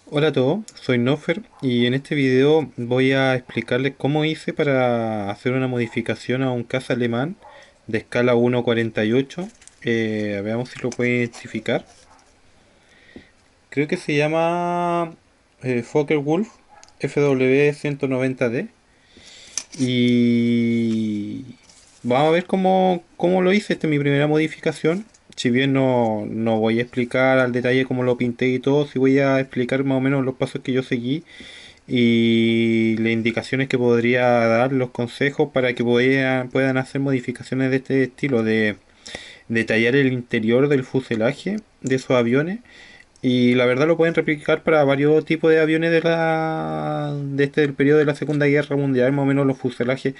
Hola a todos, soy Nofer y en este video voy a explicarles cómo hice para hacer una modificación a un caza alemán de escala 1.48. Veamos si lo puede identificar. Creo que se llama Focke-Wulf FW190D y vamos a ver cómo lo hice. Esta es mi primera modificación. Si bien no voy a explicar al detalle cómo lo pinté y todo, sí voy a explicar más o menos los pasos que yo seguí y las indicaciones que podría dar, los consejos para que puedan hacer modificaciones de este estilo, de detallar el interior del fuselaje de esos aviones. Y la verdad lo pueden replicar para varios tipos de aviones de este del periodo de la Segunda Guerra Mundial. Más o menos los fuselajes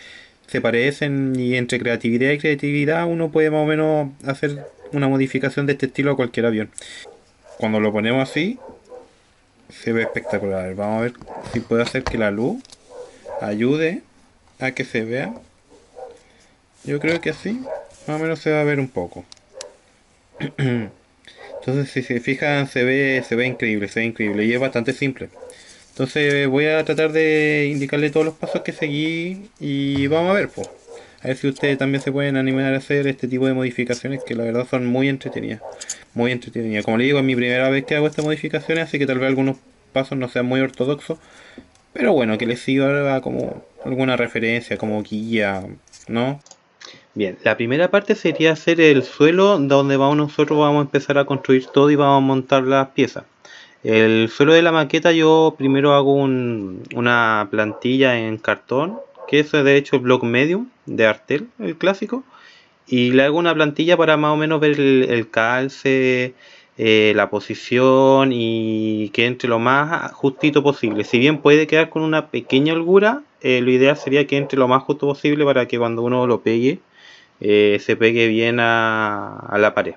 se parecen y entre creatividad y creatividad uno puede más o menos hacer una modificación de este estilo a cualquier avión. Cuando lo ponemos así, se ve espectacular. Vamos a ver si puedo hacer que la luz ayude a que se vea. Yo creo que así más o menos se va a ver un poco. Entonces si se fijan se ve increíble, se ve increíble y es bastante simple. Entonces voy a tratar de indicarle todos los pasos que seguí y vamos a ver, pues. A ver si ustedes también se pueden animar a hacer este tipo de modificaciones que la verdad son muy entretenidas. Muy entretenidas. Como le digo, es mi primera vez que hago estas modificaciones, así que tal vez algunos pasos no sean muy ortodoxos. Pero bueno, que les sirva como alguna referencia, como guía, ¿no? Bien, la primera parte sería hacer el suelo donde nosotros vamos a empezar a construir todo y vamos a montar las piezas. El suelo de la maqueta yo primero hago una plantilla en cartón, que es de hecho el block medium de Artel, el clásico, y le hago una plantilla para más o menos ver el calce, la posición y que entre lo más justito posible. Si bien puede quedar con una pequeña holgura, lo ideal sería que entre lo más justo posible para que cuando uno lo pegue, se pegue bien a la pared.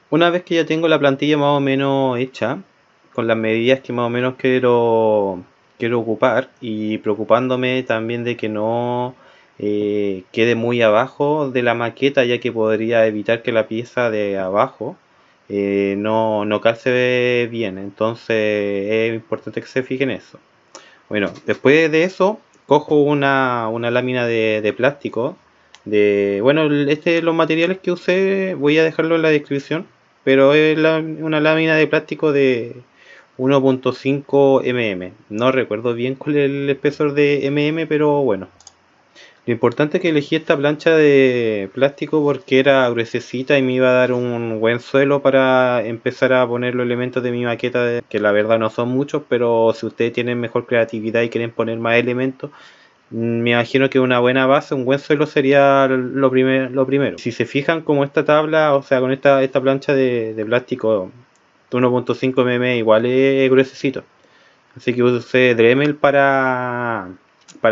Una vez que ya tengo la plantilla más o menos hecha, con las medidas que más o menos quiero ocupar y preocupándome también de que no quede muy abajo de la maqueta, ya que podría evitar que la pieza de abajo no calce bien. Entonces es importante que se fijen en eso. Bueno, después de eso, cojo una lámina de plástico. Bueno, los materiales que usé voy a dejarlo en la descripción, pero es una lámina de plástico de 1.5 mm. No recuerdo bien cuál es el espesor de mm, pero bueno. Lo importante es que elegí esta plancha de plástico porque era gruesecita y me iba a dar un buen suelo para empezar a poner los elementos de mi maqueta, que la verdad no son muchos, pero si ustedes tienen mejor creatividad y quieren poner más elementos, me imagino que una buena base, un buen suelo sería lo primero. Si se fijan como esta tabla, o sea, con esta plancha de plástico de 1.5 mm igual es gruesecito. Así que usé Dremel para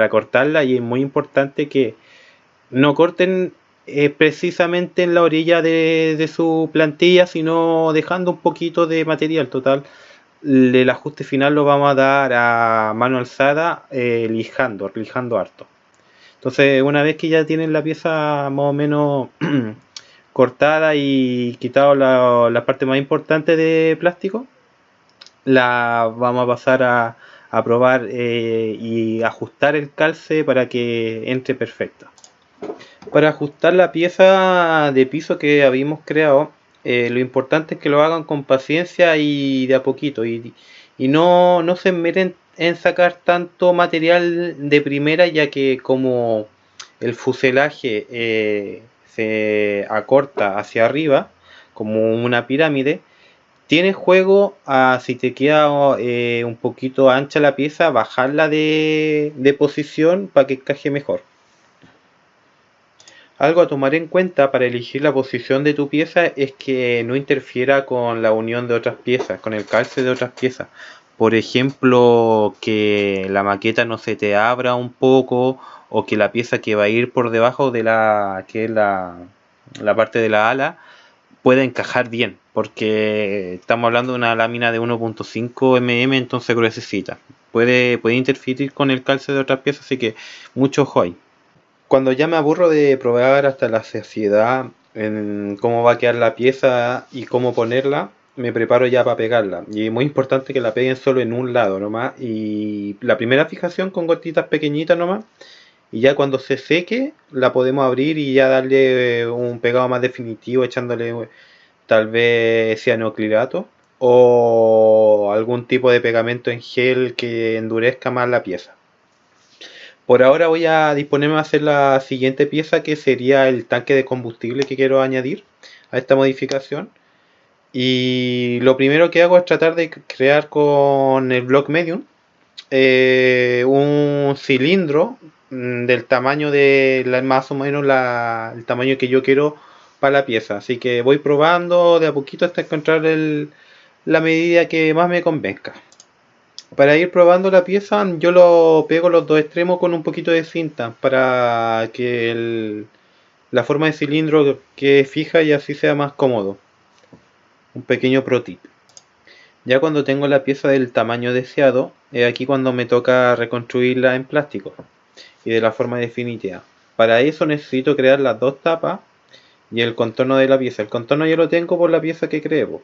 cortarla y es muy importante que no corten precisamente en la orilla de su plantilla, sino dejando un poquito de material total. El ajuste final lo vamos a dar a mano alzada, lijando harto. Entonces, una vez que ya tienen la pieza más o menos cortada y quitado la parte más importante de plástico, la vamos a pasar a probar y ajustar el calce para que entre perfecta. Para ajustar la pieza de piso que habíamos creado, lo importante es que lo hagan con paciencia y de a poquito y no se meten en sacar tanto material de primera, ya que como el fuselaje se acorta hacia arriba como una pirámide, tiene juego a si te queda un poquito ancha la pieza, bajarla de posición para que encaje mejor. Algo a tomar en cuenta para elegir la posición de tu pieza es que no interfiera con la unión de otras piezas, con el calce de otras piezas. Por ejemplo, que la maqueta no se te abra un poco o que la pieza que va a ir por debajo de que es la parte de la ala, pueda encajar bien, porque estamos hablando de una lámina de 1.5 mm, entonces gruesecita. Puede interferir con el calce de otras piezas, así que mucho ojo ahí. Cuando ya me aburro de probar hasta la saciedad en cómo va a quedar la pieza y cómo ponerla, me preparo ya para pegarla. Y es muy importante que la peguen solo en un lado nomás. Y la primera fijación con gotitas pequeñitas nomás. Y ya cuando se seque, la podemos abrir y ya darle un pegado más definitivo, echándole tal vez cianoclirato o algún tipo de pegamento en gel que endurezca más la pieza. Por ahora voy a disponerme a hacer la siguiente pieza, que sería el tanque de combustible que quiero añadir a esta modificación. Y lo primero que hago es tratar de crear con el block medium un cilindro del tamaño de más o menos el tamaño que yo quiero para la pieza. Así que voy probando de a poquito hasta encontrar la medida que más me convenga. Para ir probando la pieza, yo lo pego los dos extremos con un poquito de cinta para que la forma de cilindro quede fija y así sea más cómodo. Un pequeño pro tip. Ya cuando tengo la pieza del tamaño deseado, es aquí cuando me toca reconstruirla en plástico y de la forma definitiva. Para eso necesito crear las dos tapas y el contorno de la pieza. El contorno yo lo tengo por la pieza que creo,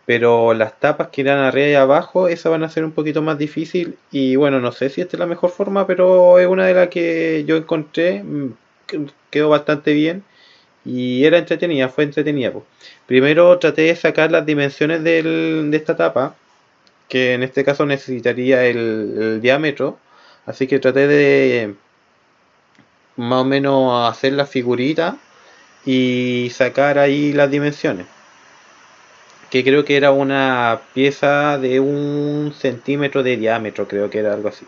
pero las tapas que irán arriba y abajo, esas van a ser un poquito más difícil. Y bueno, no sé si esta es la mejor forma, pero es una de las que yo encontré, quedó bastante bien y era entretenida, fue entretenida. Po. Primero traté de sacar las dimensiones de esta tapa, que en este caso necesitaría el diámetro, así que traté de más o menos hacer la figurita y sacar ahí las dimensiones, que creo que era una pieza de 1 centímetro de diámetro, creo que era algo así.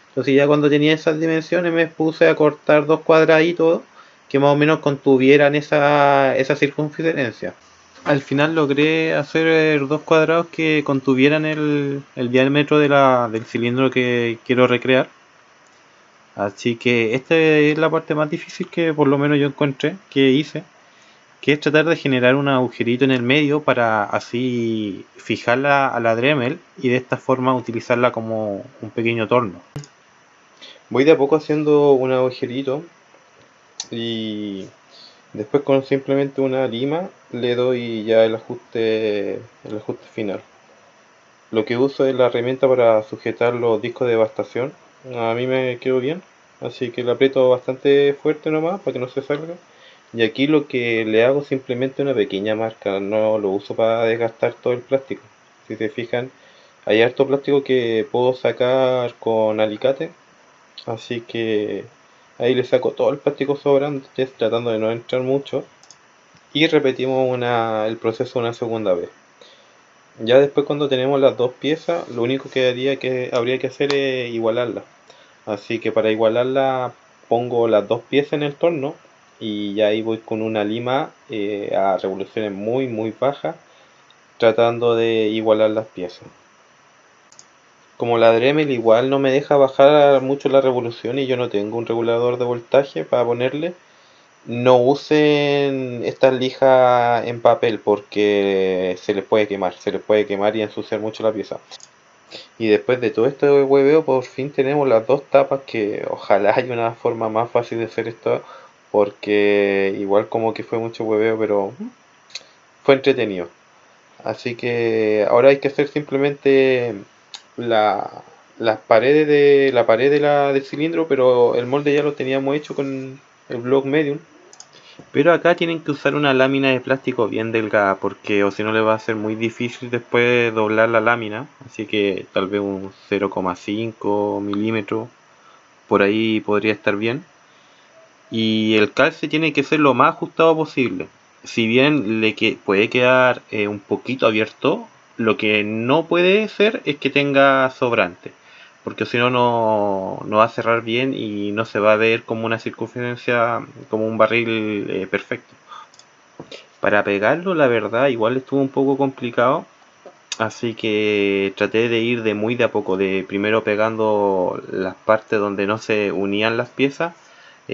Entonces ya cuando tenía esas dimensiones me puse a cortar dos cuadraditos que más o menos contuvieran esa circunferencia. Al final logré hacer dos cuadrados que contuvieran el diámetro del cilindro que quiero recrear. Así que esta es la parte más difícil que por lo menos yo encontré, que hice, que es tratar de generar un agujerito en el medio para así fijarla a la Dremel y de esta forma utilizarla como un pequeño torno. Voy de a poco haciendo un agujerito y después con simplemente una lima le doy ya el ajuste final. Lo que uso es la herramienta para sujetar los discos de devastación. A mí me quedó bien, así que lo aprieto bastante fuerte nomás para que no se salga. Y aquí lo que le hago simplemente una pequeña marca, no lo uso para desgastar todo el plástico. Si se fijan, hay harto plástico que puedo sacar con alicate, así que ahí le saco todo el plástico sobrante, tratando de no entrar mucho. Y repetimos el proceso una segunda vez. Ya después cuando tenemos las dos piezas, lo único que habría que hacer es igualarlas. Así que para igualarla pongo las dos piezas en el torno y ya ahí voy con una lima a revoluciones muy bajas, tratando de igualar las piezas. Como la Dremel igual no me deja bajar mucho la revolución y yo no tengo un regulador de voltaje para ponerle, no usen estas lijas en papel porque se les puede quemar y ensuciar mucho la pieza. Y después de todo este hueveo, por fin tenemos las dos tapas, que ojalá haya una forma más fácil de hacer esto, porque igual como que fue mucho hueveo, pero fue entretenido. Así que ahora hay que hacer simplemente las paredes la pared del cilindro, pero el molde ya lo teníamos hecho con el block medium. Pero acá tienen que usar una lámina de plástico bien delgada, porque o si no le va a ser muy difícil después doblar la lámina. Así que tal vez un 0,5 milímetros por ahí podría estar bien. Y el calce tiene que ser lo más ajustado posible. Si bien puede quedar un poquito abierto, lo que no puede ser es que tenga sobrante, porque si no, no va a cerrar bien y no se va a ver como una circunferencia, como un barril perfecto. Para pegarlo, la verdad, igual estuvo un poco complicado, así que traté de ir de muy de a poco, de primero pegando las partes donde no se unían las piezas,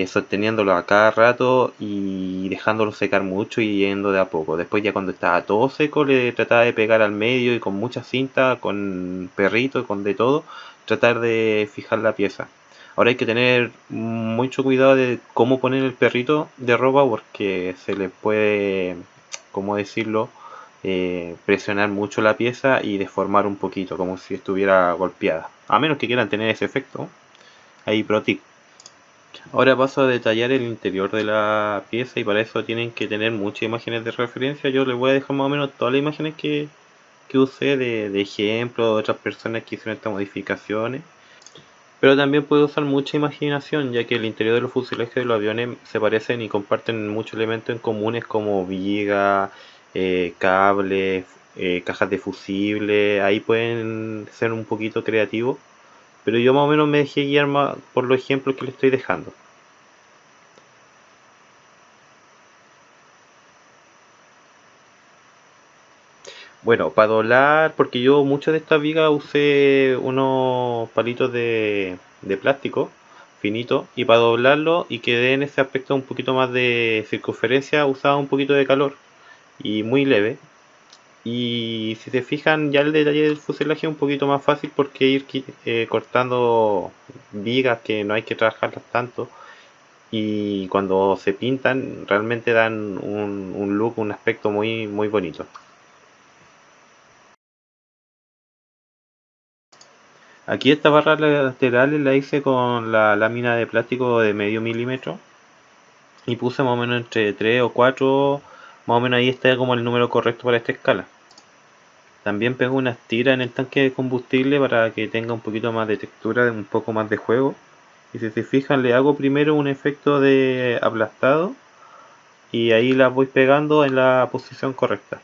sosteniéndolo a cada rato y dejándolo secar mucho y yendo de a poco. Después ya cuando estaba todo seco le trataba de pegar al medio y con mucha cinta, con perrito y con de todo, tratar de fijar la pieza. Ahora hay que tener mucho cuidado de cómo poner el perrito de ropa porque se le puede, ¿cómo decirlo? presionar mucho la pieza y deformar un poquito, como si estuviera golpeada. A menos que quieran tener ese efecto. Ahí pro tip. Ahora paso a detallar el interior de la pieza y para eso tienen que tener muchas imágenes de referencia. Yo les voy a dejar más o menos todas las imágenes que usé de ejemplo de otras personas que hicieron estas modificaciones. Pero también puede usar mucha imaginación, ya que el interior de los fuselajes de los aviones se parecen y comparten muchos elementos en comunes como vigas, cables, cajas de fusible. Ahí pueden ser un poquito creativos, pero yo más o menos me dejé guiar más por los ejemplos que les estoy dejando. Bueno, para doblar, porque yo muchas de estas vigas usé unos palitos de plástico finito y para doblarlo y que dé en ese aspecto un poquito más de circunferencia usaba un poquito de calor y muy leve. Y si se fijan ya el detalle del fuselaje es un poquito más fácil porque ir cortando vigas que no hay que trabajarlas tanto y cuando se pintan realmente dan un look, un aspecto muy, muy bonito. Aquí estas barras laterales la hice con la lámina de plástico de medio milímetro y puse más o menos entre 3 o 4, más o menos ahí está como el número correcto para esta escala. También pego unas tiras en el tanque de combustible para que tenga un poquito más de textura, un poco más de juego. Y si se fijan le hago primero un efecto de aplastado y ahí las voy pegando en la posición correcta.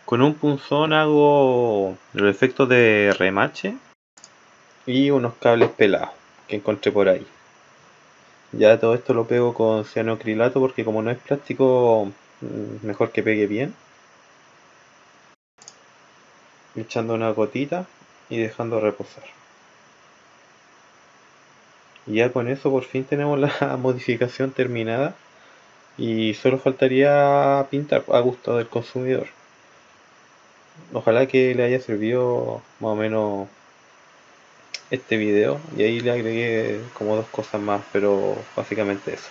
Con un punzón hago los efectos de remache y unos cables pelados que encontré por ahí. Ya todo esto lo pego con cianocrilato porque como no es plástico, mejor que pegue bien. Echando una gotita y dejando reposar. Y ya con eso por fin tenemos la modificación terminada y solo faltaría pintar a gusto del consumidor. Ojalá que le haya servido más o menos este video y ahí le agregué como dos cosas más, pero básicamente eso.